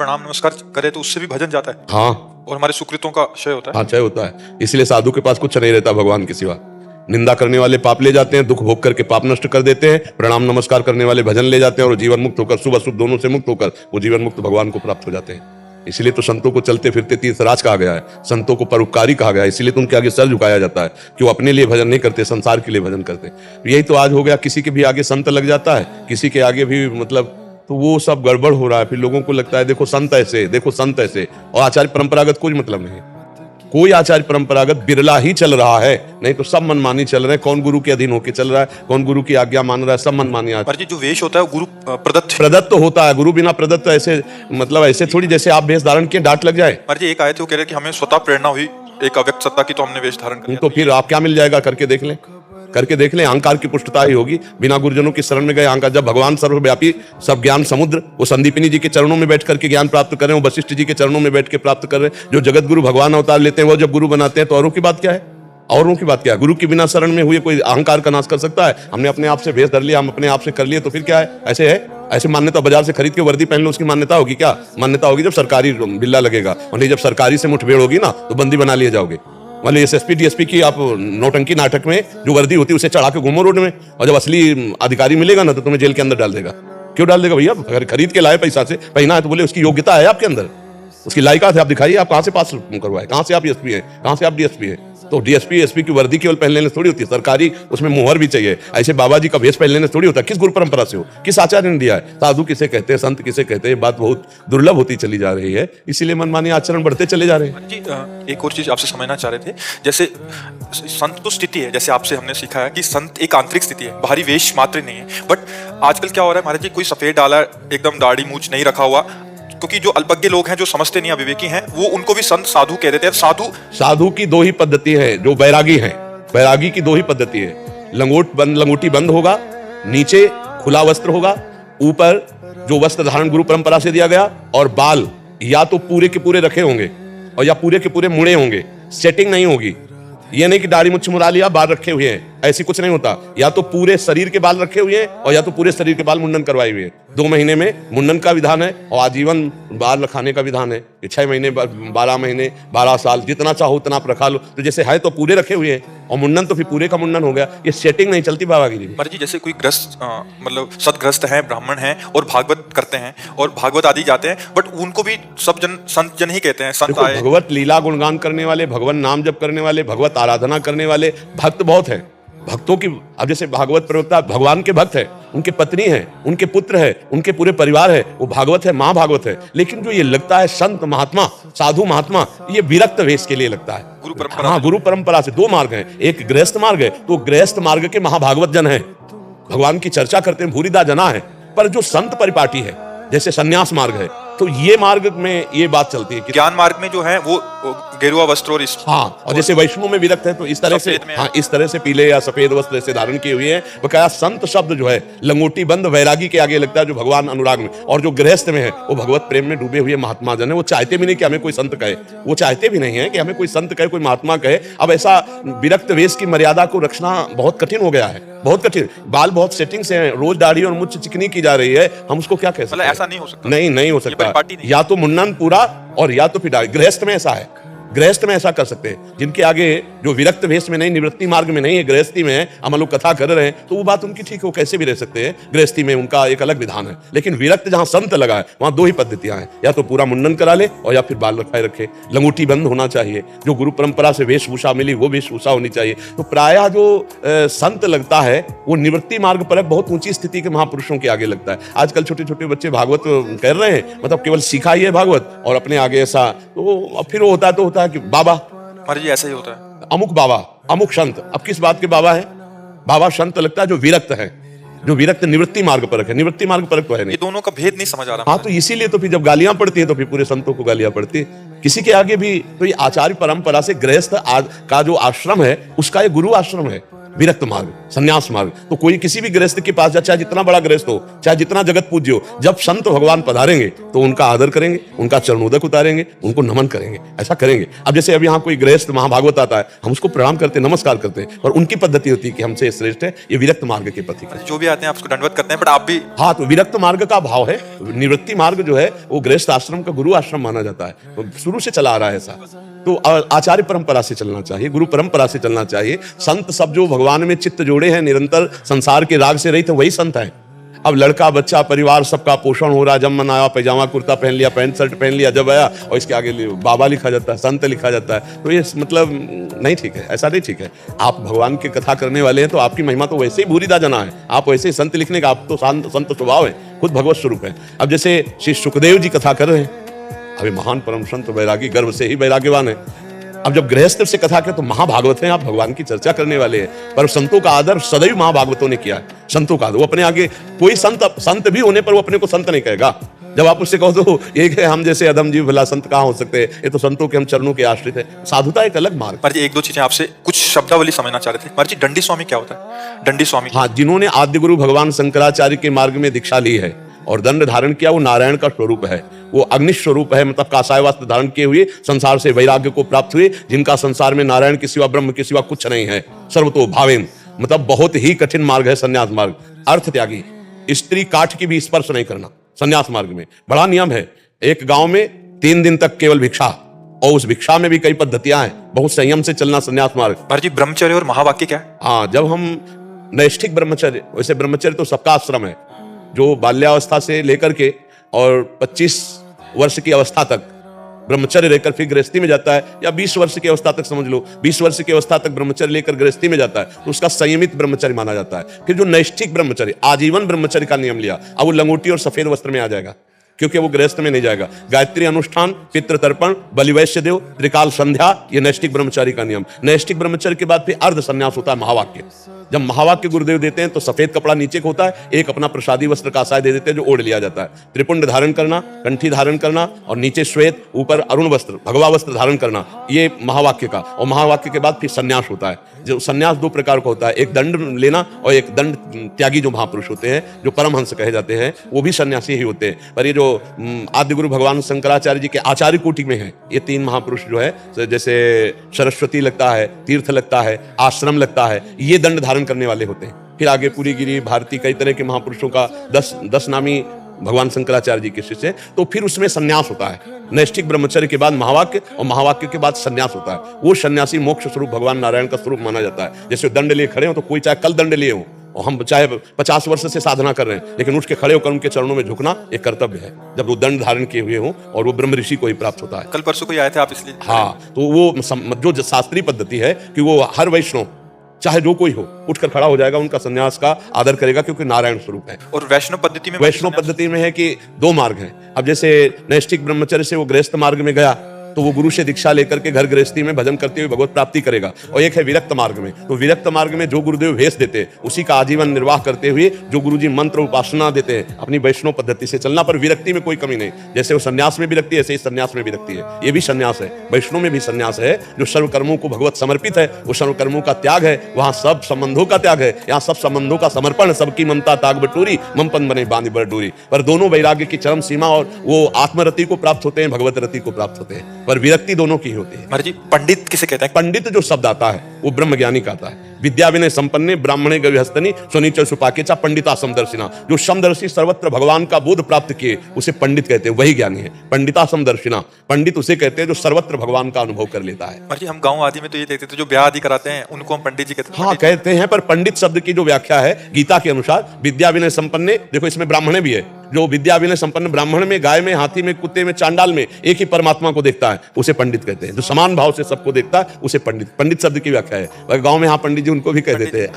प्रणाम नमस्कार करे तो उससे भी भजन जाता है हाँ और हमारे सुकृतों का क्षय होता है। हाँ, क्षय होता है। इसलिए साधु के पास कुछ नहीं रहता भगवान के सिवा। निंदा करने वाले पाप ले जाते हैं, दुख भोग करके पाप नष्ट कर देते हैं, प्रणाम नमस्कार करने वाले भजन ले जाते हैं और जीवन मुक्त होकर, शुभ अशुभ दोनों से मुक्त होकर वो जीवन मुक्त भगवान को प्राप्त हो जाते हैं। इसलिए तो संतों को चलते फिरते तीर्थराज कहा गया है, संतों को परोपकारी कहा गया है। इसलिए तो उनके आगे सर झुकाया जाता है कि वो अपने लिए भजन नहीं करते, संसार के लिए भजन करते। यही तो आज हो गया, किसी के भी आगे संत लग जाता है, किसी के आगे भी मतलब, तो वो सब गड़बड़ हो रहा है। फिर लोगों को लगता है देखो संत ऐसे, देखो संत ऐसे, और आचार्य परंपरागत कोई मतलब नहीं है। कोई आचार्य परंपरागत बिरला ही चल रहा है, नहीं तो सब मनमानी चल रहे हैं। कौन गुरु के अधीन होकर चल रहा है, कौन गुरु की आज्ञा मान रहा है, सब मनमानी। पर जी जो वेश होता है वो गुरु प्रदत्त तो होता है, गुरु बिना प्रदत्त ऐसे मतलब ऐसे थोड़ी जैसे आप वेश धारण किए डांट लग जाए। पर जी एक आए थे वो कह रहे कि हमें स्वतः प्रेरणा हुई एक अव्यक्त सत्ता की तो हमने वेश धारण कर लिया। तो फिर आप क्या मिल जाएगा, करके देख लें, करके देख लें। अहंकार की पुष्टता ही होगी। बिना गुरुजनों की शरण में गए अहंकार, जब भगवान सर्वव्यापी सब ज्ञान समुद्र वो संदीपिनी जी के चरणों में बैठ करके ज्ञान प्राप्त कर रहे हैं, वो वशिष्ठ जी के चरणों में बैठ के प्राप्त कर रहे हैं। जो जगत गुरु भगवान अवतार लेते हैं वो जब गुरु बनाते हैं तो औरों की बात क्या है, औरों की बात क्या है। गुरु की बिना शरण में हुए कोई अहंकार का नाश कर सकता है। हमने अपने आप से भेष धर लिया, हम अपने आप से कर लिए, तो फिर क्या है, ऐसे है। ऐसे मान्यता बाजार से खरीद के वर्दी पहन लो, उसकी मान्यता होगी क्या? मान्यता होगी जब सरकारी बिल्ला लगेगा, और नहीं जब सरकारी से मुठभेड़ होगी ना तो बंदी बना लिए जाओगे। मतलब एसएसपी डीएसपी की आप नौटंकी नाटक में जो वर्दी होती है उसे चढ़ा के घूमो रोड में, और जब असली अधिकारी मिलेगा ना तो तुम्हें जेल के अंदर डाल देगा। क्यों डाल देगा भैया? अगर खरीद के लाए पैसा से पहना है तो बोले उसकी योग्यता है आपके अंदर, उसकी लायकात है, आप दिखाइए आप कहाँ से पास करवाए, कहाँ से आप एसपी हैं, कहाँ से आप डीएसपी हैं। तो डीएसपी एसपी की वर्दी केवल पहन लेने से थोड़ी होती है, सरकारी उसमें मोहर भी चाहिए। ऐसे बाबा जी का भेष पहन लेने से थोड़ी होता है। किस गुरु परंपरा से हो, किस आचार्य ने दिया है? साधु किसे कहते हैं, संत किसे कहते हैं, बात बहुत दुर्लभ होती चली जा रही है। इसीलिए मनमानी आचरण बढ़ते चले जा रहे हैं। जी एक और चीज आपसे समझना चाह रहे थे, जैसे संत तो स्थिति है, जैसे आपसे हमने सीखा है कि संत एक आंतरिक स्थिति है, बाहरी वेश मात्र नहीं है। बट आजकल क्या हो रहा है महाराज जी, कोई सफेद डाला एकदम दाढ़ी मूछ नहीं रखा हुआ, क्योंकि जो अल्पज्ञ लोग हैं जो समझते नहीं अविवेकी हैं वो उनको भी संत साधु कह देते हैं। साधु की दो ही पद्धति है, जो बैरागी हैं, बैरागी की दो ही पद्धति है। लंगोटी बंद होगा, नीचे खुला वस्त्र होगा, ऊपर जो वस्त्र धारण गुरु परंपरा से दिया गया, और बाल या तो पूरे के पूरे रखे होंगे और या पूरे के पूरे मुड़े होंगे। सेटिंग नहीं होगी, ये नहीं कि दाढ़ी मुछ मुड़ा लिया बाल रखे हुए हैं, ऐसी कुछ नहीं होता। या तो पूरे शरीर के बाल रखे हुए हैं और या तो पूरे शरीर के बाल मुंडन करवाए हुए हैं। 2 महीने में मुंडन का विधान है और आजीवन बाल रखाने का विधान है। 6 महीने 12 महीने 12 साल जितना चाहो उतना आप रखा लो। तो जैसे है तो पूरे रखे हुए हैं, और मुंडन तो फिर पूरे का मुंडन हो गया। ये सेटिंग नहीं चलती बाबागिरी में। पर जी जैसे कोई ग्रस्त मतलब सदग्रस्त है, ब्राह्मण है और भागवत करते हैं और भागवत आदि जाते हैं, बट उनको भी सब जन संत जन ही कहते हैं। संत आए, भगवत लीला गुणगान करने वाले, भगवान नाम जप करने वाले, भगवत आराधना करने वाले भक्त बहुत है। भक्तों की, अब जैसे भागवत प्रवक्ता भगवान के भक्त है, उनके पत्नी है, उनके पुत्र है, उनके पूरे परिवार है, वो भागवत है, महाभागवत है। लेकिन जो ये लगता है संत महात्मा, साधु महात्मा, ये विरक्त वेश के लिए लगता है। गुरु परंपरा, हाँ, गुरु परंपरा से 2 मार्ग हैं। एक गृहस्थ मार्ग है, तो गृहस्थ मार्ग के महाभागवत जन है, भगवान की चर्चा करते हैं, भूरिदा जना है। पर जो संत परिपाटी है, जैसे संन्यास मार्ग है, तो ये मार्ग में ये बात चलती है कि ज्ञान मार्ग में जो है वो गेरुआ वस्त्र और हाँ, और जैसे वैष्णव में विरक्त है तो इस तरह से, हाँ, इस तरह से पीले या सफेद वस्त्र ऐसे धारण किए हुए हैं। बकाया संत शब्द जो है लंगोटी बंद वैरागी के आगे लगता है, जो भगवान अनुराग में, और जो गृहस्थ में है वो भगवत प्रेम में डूबे हुए महात्मा जन है। वो चाहते भी नहीं कि हमें कोई संत कहे, वो चाहते भी नहीं है कि हमें कोई संत कहे, कोई महात्मा कहे। अब ऐसा विरक्त वेश की मर्यादा को रखना बहुत कठिन हो गया है, बहुत कठिन। बाल बहुत सेटिंग से हैं, रोज दाढ़ी और मुझ चिकनी की जा रही है, हम उसको क्या कह सकते हैं? ऐसा नहीं हो सकता, नहीं हो सकता। या तो मुंडन पूरा और या तो फिर दाढ़ी। गृहस्थ में ऐसा है, गृहस्थ में ऐसा कर सकते हैं। जिनके आगे जो विरक्त वेश में नहीं, निवृत्ति मार्ग में नहीं है, गृहस्थी में है, हम लोग कथा कर रहे हैं, तो वो बात उनकी ठीक है, वो कैसे भी रह सकते हैं। गृहस्थी में उनका एक अलग विधान है। लेकिन विरक्त जहां संत लगा है वहां 2 ही पद्धतियां हैं, या तो पूरा मुंडन करा ले और या फिर बाल रखाए रखे। लंगोटी बंद होना चाहिए, जो गुरु परंपरा से वेशभूषा मिली वो वेशभूषा होनी चाहिए। तो प्रायः जो संत लगता है वो निवृत्ति मार्ग पर बहुत ऊंची स्थिति के महापुरुषों के आगे लगता है। आजकल छोटे छोटे बच्चे भागवत कर रहे हैं, मतलब केवल सीखा ही है भागवत और अपने आगे ऐसा, तो फिर वो होता है कि बाबा, जी ऐसा ही होता है, अमुक बाबा, अमुक संत। अब किस बात के बाबा है? बाबा संत लगता है जो विरक्त है, जो विरक्त निवृत्ति मार्ग पर है। निवृत्ति मार्ग पर तो है नहीं। ये दोनों का भेद नहीं समझ आ रहा। हाँ, तो इसीलिए तो फिर जब गालियां पड़ती है तो फिर पूरे संतों को गालियां पड़ती है। किसी के आगे भी तो ये आचार्य परंपरा से गृहस्थ का जो आश्रम है उसका ये गुरु आश्रम है। विरक्त मार्ग, संन्यास मार्ग। तो कोई किसी भी गृहस्थ के पास जाए, चाहे जितना बड़ा गृहस्थ हो, चाहे जितना जगत पूज्य हो, जब संत भगवान पधारेंगे तो उनका आदर करेंगे, उनका चरणोदक उतारेंगे, उनको नमन करेंगे, ऐसा करेंगे। अब जैसे अब यहाँ कोई गृहस्थ महाभागवत आता है, हम उसको प्रणाम करते हैं, नमस्कार करते हैं, और उनकी पद्धति होती है कि हमसे श्रेष्ठ है, ये विरक्त मार्ग के प्रतीक है। जो भी आते हैं आप उसको दंडवत करते हैं, बट आप भी हाँ, तो विरक्त मार्ग का भाव है। निवृत्ति मार्ग जो है वो गृहस्थ आश्रम का गुरु आश्रम माना जाता है, तो शुरू से चला आ रहा है ऐसा। तो आचार्य परंपरा से चलना चाहिए, गुरु परंपरा से चलना चाहिए। संत सब जो भगवान में चित्त जोड़े हैं, निरंतर संसार के राग से रहित, वही संत हैं। अब लड़का बच्चा परिवार सबका पोषण हो रहा है, जब मन आया पैजामा कुर्ता पहन लिया, पैंट शर्ट पहन लिया, जब आया और इसके आगे बाबा लिखा जाता है, संत लिखा जाता है, तो ये मतलब नहीं ठीक है, ऐसा नहीं ठीक है। आप भगवान की कथा करने वाले हैं तो आपकी महिमा तो वैसे ही भूरिदा जना है, आप वैसे ही संत लिखने का, आप तो संत स्वभाव है, खुद भगवत स्वरूप है। अब जैसे श्री सुखदेव जी कथा कर रहे हैं, अभी महान परम संत वैरागी, गर्भ से ही वैराग्यवान है। अब जब गृहस्थ से कथा करें तो महाभागवत हैं, आप भगवान की चर्चा करने वाले हैं, पर संतों का आदर सदैव महाभागवतों ने किया है। संतों का आदर, वो अपने आगे कोई संत भी होने पर वो अपने को संत नहीं कहेगा। जब आप उससे कहो तो ये है हम जैसे अधम जीव, भला संत कहाँ हो सकते हैं, ये तो संतों के हम चरणों के आश्रित है। साधुता एक अलग मार्ग। महाराज जी एक दो चीजें आपसे कुछ शब्दावली समझना चाह रहे थे। महाराज जी दंडी स्वामी क्या होता है? दंडी स्वामी, हाँ, जिन्होंने आद्य गुरु भगवान शंकराचार्य के मार्ग में दीक्षा ली है और दंड धारण किया, वो नारायण का स्वरूप है, वो अग्नि स्वरूप है, मतलब कासाय वस्त्र धारण किए हुए संसार से वैराग्य को प्राप्त हुए, जिनका संसार में नारायण के सिवा, ब्रह्म के सिवा कुछ नहीं है। सर्वतो भावेन, मतलब बहुत ही कठिन मार्ग है संन्यास मार्ग। अर्थ त्यागी, स्त्री काठ की भी स्पर्श नहीं करना संन्यास मार्ग में, बड़ा नियम है। एक गांव में 3 दिन तक केवल भिक्षा, और उस भिक्षा में भी कई पद्धतियां हैं, बहुत संयम से चलना संन्यास मार्ग। महाराज जी ब्रह्मचर्य और महावाक्य क्या है? हाँ, जब हम नैष्ठिक ब्रह्मचर्य, वैसे ब्रह्मचर्य तो सबका आश्रम है, जो बाल्यावस्था से लेकर के और 25 वर्ष की अवस्था तक ब्रह्मचर्य लेकर फिर गृहस्थी में जाता है, या 20 वर्ष की अवस्था तक समझ लो, 20 वर्ष की अवस्था तक ब्रह्मचर्य लेकर गृहस्थी में जाता है, तो उसका संयमित ब्रह्मचर्य माना जाता है। फिर जो नैष्ठिक ब्रह्मचर्य, आजीवन ब्रह्मचर्य का नियम लिया, अब वो लंगोटी और सफेद वस्त्र में आ जाएगा, क्योंकि वो गृहस्थ में नहीं जाएगा। गायत्री अनुष्ठान, पितृ तर्पण, बलिवैश्य देव, त्रिकाल संध्या, ये नैष्ठिक ब्रह्मचारी का नियम। नैष्ठिक ब्रह्मचर्य के बाद फिर अर्ध संन्यास होता है, महावाक्य। जब महावाक्य गुरुदेव देते हैं तो सफेद कपड़ा नीचे को होता है, एक अपना प्रसादी वस्त्र कासाय दे देते हैं जो ओढ़ लिया जाता है। त्रिपुंड धारण करना, कंठी धारण करना, और नीचे श्वेत, ऊपर अरुण वस्त्र, भगवा वस्त्र धारण करना, ये महावाक्य का। और महावाक्य के बाद फिर संन्यास होता है। जो संन्यास 2 प्रकार का होता है, एक दंड लेना और एक दंड त्यागी, जो महापुरुष होते हैं, जो परमहंस कहे जाते हैं, वो भी सन्यासी ही होते हैं। पर ये जो आद्य गुरु भगवान शंकराचार्य जी के आचार्य कोटि में है, ये 3 महापुरुष जो है, जैसे सरस्वती लगता है, तीर्थ लगता है, आश्रम लगता है, ये दंड धारण करने वाले होते हैं। फिर आगे पूरी गिरी, भारती, कई तरह के महापुरुषों का 10 नामी भगवान शंकराचार्य जी के शिष्य, तो फिर उसमें संन्यास होता है। नैष्ठिक ब्रह्मचर्य के बाद महावाक्य, और महावाक्य के बाद संन्यास होता है। वो सन्यासी मोक्ष स्वरूप भगवान नारायण का स्वरूप माना जाता है। जैसे दंड लिए खड़े हो, तो कोई चाहे कल दंड लिए हो, और हम चाहे 50 वर्ष से साधना कर रहे हैं, लेकिन उठ के खड़े होकर उनके चरणों में झुकना एक कर्तव्य है, जब वो दंड धारण किए हुए हों, और वो ब्रह्म ऋषि को ही प्राप्त होता है। कल परसों को आए थे आप, इसलिए हाँ, तो वो जो शास्त्रीय पद्धति है कि वो हर वैष्णव, चाहे जो कोई हो, उठकर खड़ा हो जाएगा, उनका संन्यास का आदर करेगा, क्योंकि नारायण स्वरूप है। और वैष्णव पद्धति में, वैष्णव पद्धति में है कि 2 मार्ग हैं। अब जैसे नैष्ठिक ब्रह्मचर्य से वो गृहस्थ मार्ग में गया, तो वो गुरु से दीक्षा लेकर के घर गृहस्थी में भजन करते हुए भगवत प्राप्ति करेगा। और एक है विरक्त मार्ग में, तो विरक्त मार्ग में जो गुरुदेव भेष देते हैं, उसी का आजीवन निर्वाह करते हुए जो गुरुजी मंत्र उपासना देते हैं, अपनी वैष्णव पद्धति से चलना, पर विरक्ति में कोई कमी नहीं। जैसे वो संन्यास में विरक्ति है, ऐसे ही संन्यास में विरक्ति है। ये भी संन्यास है, वैष्णव में भी संन्यास है। जो सर्व कर्मों को भगवत समर्पित है, वो सर्व कर्मों का त्याग है, वहां सब संबंधों का त्याग है, यहाँ सब संबंधों का समर्पण, सबकी ममता ताग बटोरी, ममपन बने बांधी बटोरी। पर दोनों वैराग्य की चरम सीमा, और वो आत्मरति को प्राप्त होते हैं, भगवत रति को प्राप्त होते हैं, पर विरक्ति दोनों की होती है। महाराज जी पंडित किसे कहते हैं? पंडित जो शब्द आता है वो ब्रह्म ज्ञानी का आता है। विद्या विनय संपन्ने ब्राह्मणे गविहस्तनी स्वनीच सुपाकेचा पंडिता समदर्शिना। जो समदर्शी, सर्वत्र भगवान का बोध प्राप्त किए, उसे पंडित कहते हैं, वही ज्ञानी है। पंडिता समदर्शिना, पंडित उसे कहते हैं जो सर्वत्र भगवान का अनुभव कर लेता है। महाराज जी हम गांव आदि में तो ये देखते थे, जो ब्याह आदि कराते हैं उनको हम पंडित जी कहते हैं। हाँ, कहते हैं, पर पंडित शब्द की जो व्याख्या है गीता के अनुसार, विद्या विनय संपन्ने, देखो इसमें ब्राह्मणे भी है, जो विद्या विनय संपन्न ब्राह्मण में, गाय में, हाथी में, कुत्ते में, चांडाल में एक ही परमात्मा को देखता है, उसे पंडित कहते हैं। जो समान भाव से सबको देखता है, उसे पंडित। पंडित शब्द की व्याख्या है। गांव में हाँ पंडित जी उनको भी कह देते हैं।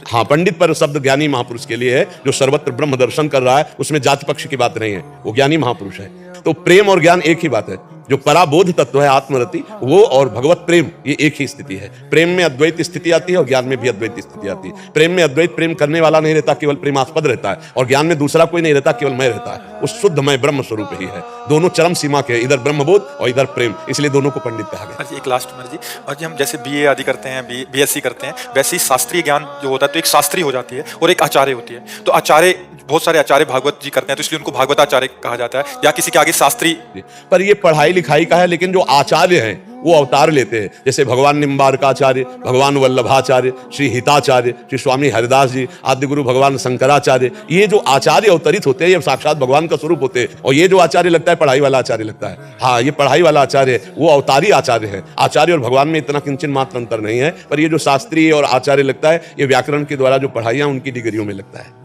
हाँ, पंडित पर शब्द ज्ञानी महापुरुष के लिए है, जो सर्वत्र ब्रह्म दर्शन कर रहा है, उसमें जाति पक्ष की बात नहीं है, वो ज्ञानी महापुरुष है। तो प्रेम और ज्ञान एक ही बात है। जो पराबोध तत्व है आत्मरति, वो और भगवत प्रेम, ये एक ही स्थिति है। प्रेम में अद्वैत स्थिति आती है और ज्ञान में भी अद्वैत स्थिति आती है। प्रेम में अद्वैत प्रेम करने वाला नहीं रहता, केवल प्रेमास्पद रहता है, और ज्ञान में दूसरा कोई नहीं रहता, केवल मैं रहता है। वो शुद्ध मैं ब्रह्म स्वरूप ही है। दोनों चरम सीमा के, इधर ब्रह्मबोध और इधर प्रेम, इसलिए दोनों को पंडित कहा गया। एक लास्ट जी, और जी हम जैसे बीए आदि करते हैं, बीएससी करते हैं, वैसे ही शास्त्रीय ज्ञान जो होता है तो एक शास्त्री हो जाती है और एक आचार्य होती है। तो आचार्य, बहुत सारे आचार्य भागवत जी करते हैं, तो इसलिए उनको भागवताचार्य कहा जाता है, या किसी के आगे शास्त्री। पर ये पढ़ाई लिखाई का है, लेकिन जो आचार्य हैं वो अवतार लेते हैं। जैसे भगवान निम्बार्काचार्य, भगवान वल्लभाचार्य, श्री हिताचार्य, श्री स्वामी हरिदास जी, आदि गुरु भगवान शंकराचार्य, ये जो आचार्य अवतरित होते हैं ये साक्षात भगवान का स्वरूप होते हैं। और ये जो आचार्य लगता है पढ़ाई वाला आचार्य लगता है। हाँ, ये पढ़ाई वाला आचार्य वो अवतारी आचार्य है। आचार्य और भगवान में इतना किंचन मात्र अंतर नहीं है, पर ये जो शास्त्रीय और आचार्य लगता है ये व्याकरण के द्वारा जो पढ़ाइयां उनकी डिग्रियों में लगता है।